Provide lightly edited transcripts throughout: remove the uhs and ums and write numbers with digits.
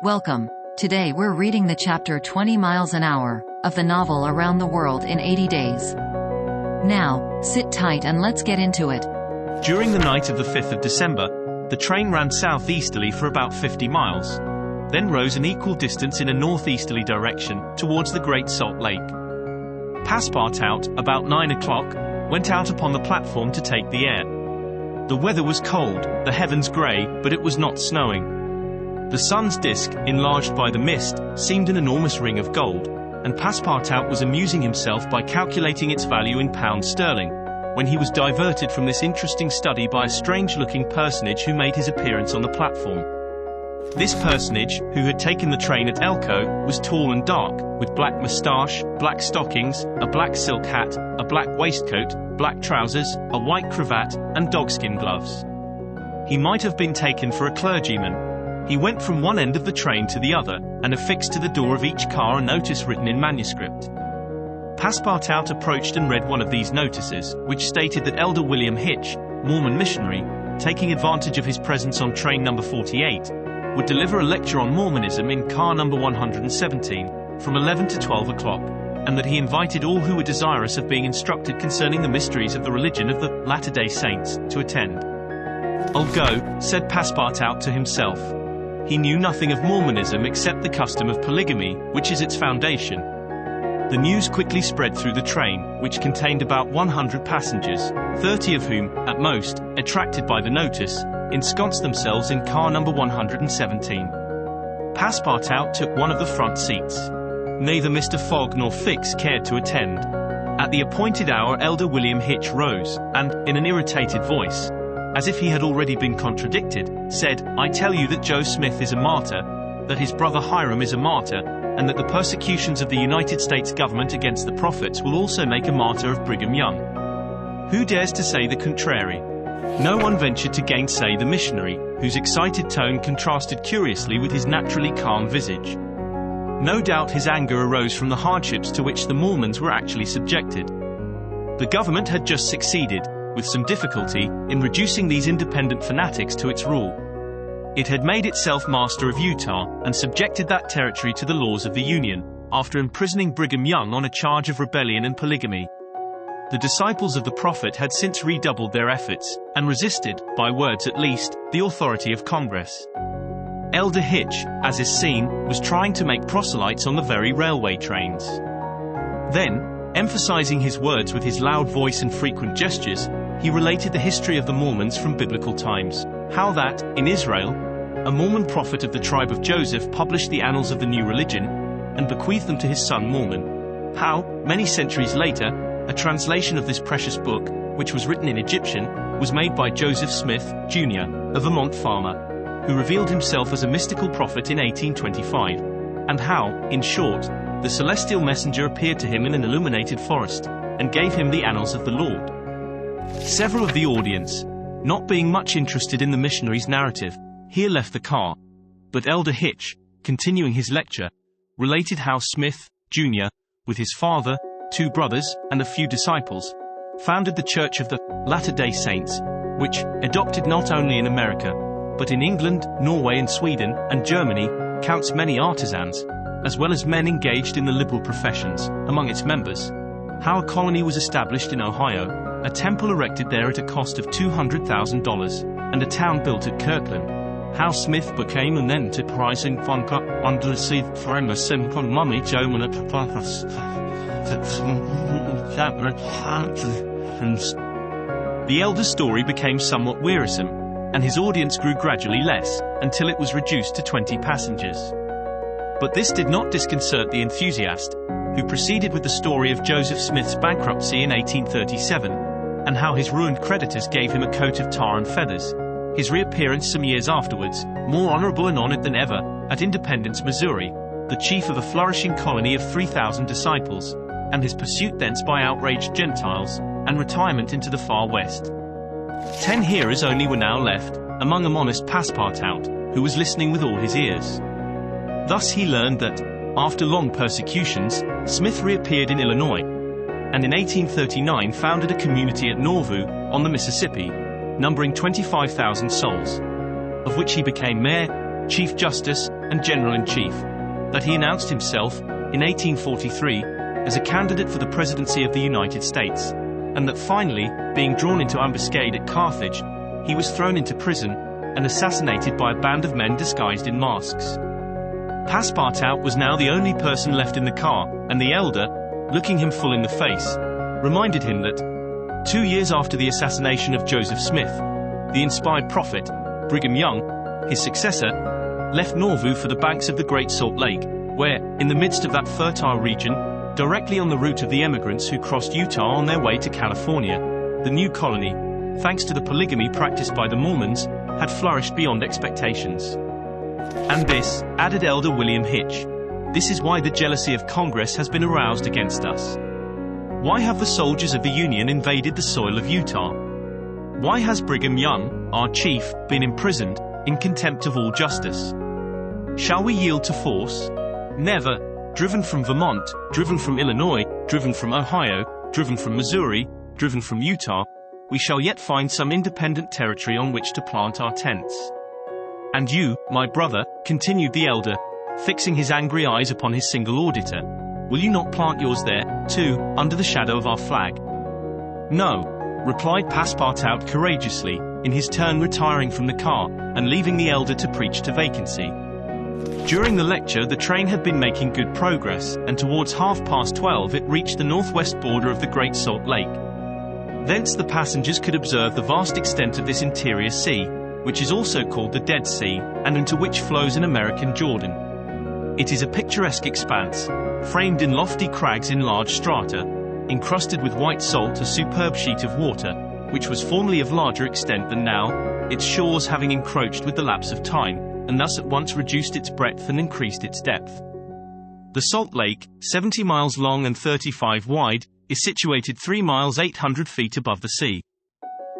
Welcome. Today we're reading the chapter 20 Miles an Hour of the novel Around the World in 80 Days. Now, sit tight and let's get into it. During the night of the 5th of December, the train ran southeasterly for about 50 miles, then rose an equal distance in a northeasterly direction towards the Great Salt Lake. Passepartout, about 9 o'clock, went out upon the platform to take the air. The weather was cold, the heavens grey, but it was not snowing. The sun's disk, enlarged by the mist, seemed an enormous ring of gold, and Passepartout was amusing himself by calculating its value in pounds sterling, when he was diverted from this interesting study by a strange-looking personage who made his appearance on the platform. This personage, who had taken the train at Elko, was tall and dark, with black moustache, black stockings, a black silk hat, a black waistcoat, black trousers, a white cravat, and dogskin gloves. He might have been taken for a clergyman. He went from one end of the train to the other, and affixed to the door of each car a notice written in manuscript. Passepartout approached and read one of these notices, which stated that Elder William Hitch, Mormon missionary, taking advantage of his presence on train number 48, would deliver a lecture on Mormonism in car number 117, from 11 to 12 o'clock, and that he invited all who were desirous of being instructed concerning the mysteries of the religion of the Latter-day Saints to attend. "I'll go," said Passepartout to himself. He knew nothing of Mormonism except the custom of polygamy, which is its foundation. The news quickly spread through the train, which contained about 100 passengers, 30 of whom, at most, attracted by the notice, ensconced themselves in car number 117. Passepartout took one of the front seats. Neither Mr. Fogg nor Fix cared to attend. At the appointed hour, Elder William Hitch rose, and, in an irritated voice, as if he had already been contradicted, said, "I tell you that Joe Smith is a martyr, that his brother Hiram is a martyr, and that the persecutions of the United States government against the prophets will also make a martyr of Brigham Young. Who dares to say the contrary?" No one ventured to gainsay the missionary, whose excited tone contrasted curiously with his naturally calm visage. No doubt his anger arose from the hardships to which the Mormons were actually subjected. The government had just succeeded, with some difficulty, in reducing these independent fanatics to its rule. It had made itself master of Utah, and subjected that territory to the laws of the Union, after imprisoning Brigham Young on a charge of rebellion and polygamy. The disciples of the prophet had since redoubled their efforts, and resisted, by words at least, the authority of Congress. Elder Hitch, as is seen, was trying to make proselytes on the very railway trains. Then, emphasizing his words with his loud voice and frequent gestures, he related the history of the Mormons from biblical times, how that, in Israel, a Mormon prophet of the tribe of Joseph published the annals of the new religion, and bequeathed them to his son Mormon. How, many centuries later, a translation of this precious book, which was written in Egyptian, was made by Joseph Smith, Jr., a Vermont farmer, who revealed himself as a mystical prophet in 1825, and how, in short, the celestial messenger appeared to him in an illuminated forest, and gave him the annals of the Lord. Several of the audience, not being much interested in the missionary's narrative, here left the car. But Elder Hitch, continuing his lecture, related how Smith, Jr., with his father, 2 brothers, and a few disciples, founded the Church of the Latter-day Saints, which, adopted not only in America, but in England, Norway and Sweden, and Germany, counts many artisans, as well as men engaged in the liberal professions, among its members. How a colony was established in Ohio, a temple erected there at a cost of $200,000, and a town built at Kirkland. How Smith became an enterprising funker under the seed from a simple mummy German at purpose. The elder's story became somewhat wearisome, and his audience grew gradually less, until it was reduced to 20 passengers. But this did not disconcert the enthusiast, who proceeded with the story of Joseph Smith's bankruptcy in 1837, and how his ruined creditors gave him a coat of tar and feathers, his reappearance some years afterwards, more honorable and honored than ever, at Independence, Missouri, the chief of a flourishing colony of 3,000 disciples, and his pursuit thence by outraged Gentiles, and retirement into the far west. 10 hearers only were now left, among them honest Passepartout, who was listening with all his ears. Thus he learned that, after long persecutions, Smith reappeared in Illinois, and in 1839 founded a community at Nauvoo, on the Mississippi, numbering 25,000 souls, of which he became mayor, chief justice, and General-in-Chief, that he announced himself, in 1843, as a candidate for the presidency of the United States, and that finally, being drawn into ambuscade at Carthage, he was thrown into prison and assassinated by a band of men disguised in masks. Passepartout was now the only person left in the car, and the elder, looking him full in the face, reminded him that 2 years after the assassination of Joseph Smith, the inspired prophet, Brigham Young, his successor, left Nauvoo for the banks of the Great Salt Lake, where, in the midst of that fertile region, directly on the route of the emigrants who crossed Utah on their way to California, the new colony, thanks to the polygamy practiced by the Mormons, had flourished beyond expectations. And this, added Elder William Hitch, this is why the jealousy of Congress has been aroused against us. Why have the soldiers of the Union invaded the soil of Utah? Why has Brigham Young, our chief, been imprisoned, in contempt of all justice? Shall we yield to force? Never. Driven from Vermont, driven from Illinois, driven from Ohio, driven from Missouri, driven from Utah, we shall yet find some independent territory on which to plant our tents. And you, my brother, continued the elder, fixing his angry eyes upon his single auditor, will you not plant yours there, too, under the shadow of our flag? No, replied Passepartout courageously, in his turn retiring from the car, and leaving the elder to preach to vacancy. During the lecture the train had been making good progress, and towards 12:30 it reached the northwest border of the Great Salt Lake. Thence the passengers could observe the vast extent of this interior sea, which is also called the Dead Sea, and into which flows an American Jordan. It is a picturesque expanse, framed in lofty crags in large strata, encrusted with white salt, a superb sheet of water, which was formerly of larger extent than now, its shores having encroached with the lapse of time, and thus at once reduced its breadth and increased its depth. The Salt Lake, 70 miles long and 35 wide, is situated 3 miles 800 feet above the sea.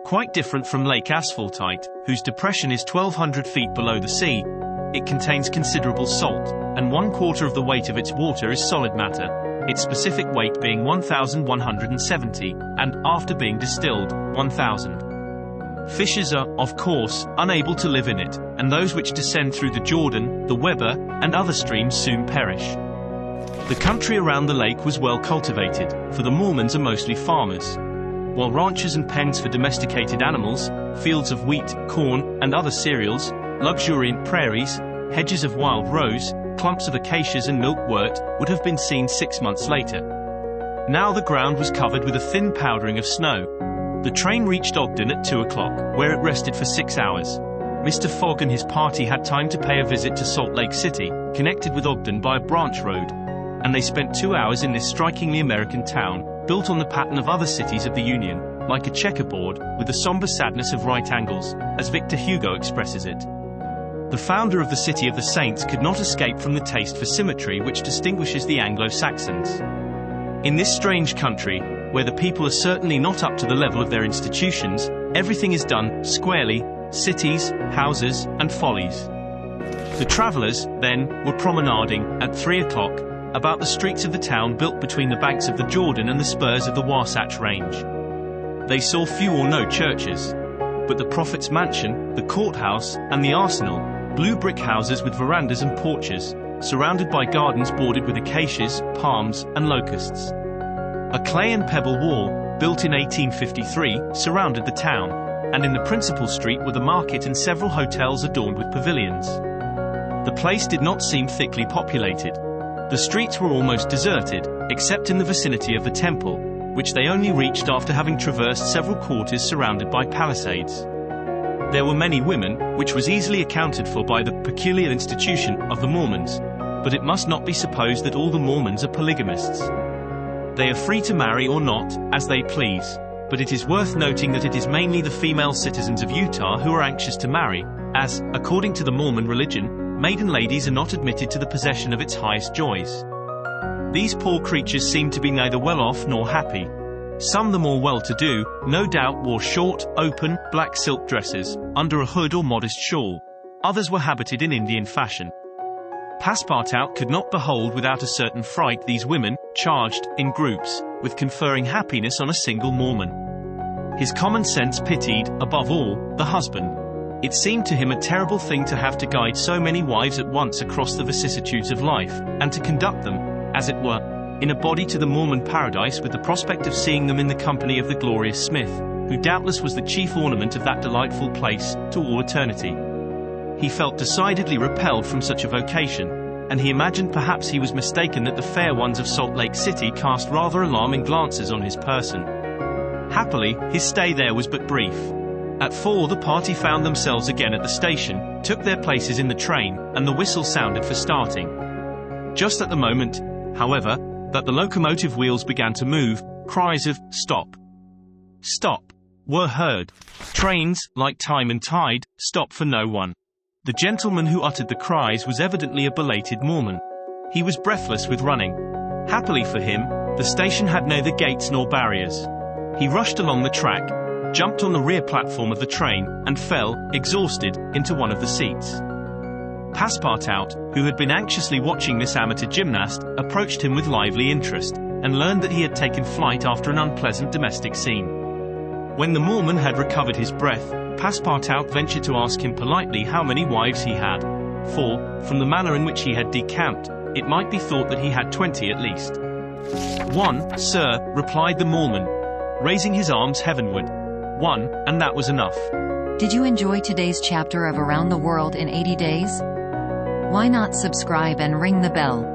Quite different from Lake Asphaltite, whose depression is 1,200 feet below the sea, it contains considerable salt, and 1/4 of the weight of its water is solid matter, its specific weight being 1,170, and, after being distilled, 1,000. Fishes are, of course, unable to live in it, and those which descend through the Jordan, the Weber, and other streams soon perish. The country around the lake was well cultivated, for the Mormons are mostly farmers. While ranches and pens for domesticated animals, fields of wheat, corn, and other cereals, luxuriant prairies, hedges of wild rose, clumps of acacias and milkwort, would have been seen 6 months later. Now the ground was covered with a thin powdering of snow. The train reached Ogden at 2 o'clock, where it rested for 6 hours. Mr. Fogg and his party had time to pay a visit to Salt Lake City, connected with Ogden by a branch road, and they spent 2 hours in this strikingly American town, built on the pattern of other cities of the Union, like a checkerboard, with the somber sadness of right angles, as Victor Hugo expresses it. The founder of the City of the Saints could not escape from the taste for symmetry which distinguishes the Anglo-Saxons. In this strange country, where the people are certainly not up to the level of their institutions, everything is done squarely, cities, houses, and follies. The travelers, then, were promenading, at 3 o'clock, about the streets of the town built between the banks of the Jordan and the spurs of the Wasatch Range. They saw few or no churches, but the prophet's mansion, the courthouse, and the arsenal, blue brick houses with verandas and porches, surrounded by gardens bordered with acacias, palms, and locusts. A clay and pebble wall, built in 1853, surrounded the town, and in the principal street were the market and several hotels adorned with pavilions. The place did not seem thickly populated. The streets were almost deserted, except in the vicinity of the temple, which they only reached after having traversed several quarters surrounded by palisades. There were many women, which was easily accounted for by the peculiar institution of the Mormons, but it must not be supposed that all the Mormons are polygamists. They are free to marry or not, as they please, but it is worth noting that it is mainly the female citizens of Utah who are anxious to marry, as, according to the Mormon religion, maiden ladies are not admitted to the possession of its highest joys. These poor creatures seemed to be neither well off nor happy. Some, the more well-to-do, no doubt wore short, open, black silk dresses, under a hood or modest shawl. Others were habited in Indian fashion. Passepartout could not behold without a certain fright these women, charged, in groups, with conferring happiness on a single Mormon. His common sense pitied, above all, the husband. It seemed to him a terrible thing to have to guide so many wives at once across the vicissitudes of life, and to conduct them, as it were, in a body to the Mormon paradise with the prospect of seeing them in the company of the glorious Smith, who doubtless was the chief ornament of that delightful place, to all eternity. He felt decidedly repelled from such a vocation, and he imagined perhaps he was mistaken that the fair ones of Salt Lake City cast rather alarming glances on his person. Happily, his stay there was but brief. At 4 the party found themselves again at the station, took their places in the train, and the whistle sounded for starting. Just at the moment, however, that the locomotive wheels began to move, cries of "Stop! Stop!" were heard. Trains, like time and tide, stop for no one. The gentleman who uttered the cries was evidently a belated Mormon. He was breathless with running. Happily for him, the station had neither gates nor barriers. He rushed along the track, jumped on the rear platform of the train, and fell, exhausted, into one of the seats. Passepartout, who had been anxiously watching this amateur gymnast, approached him with lively interest, and learned that he had taken flight after an unpleasant domestic scene. When the Mormon had recovered his breath, Passepartout ventured to ask him politely how many wives he had, for, from the manner in which he had decamped, it might be thought that he had 20 at least. "One, sir," replied the Mormon, raising his arms heavenward. "One, and that was enough." Did you enjoy today's chapter of Around the World in 80 Days? Why not subscribe and ring the bell?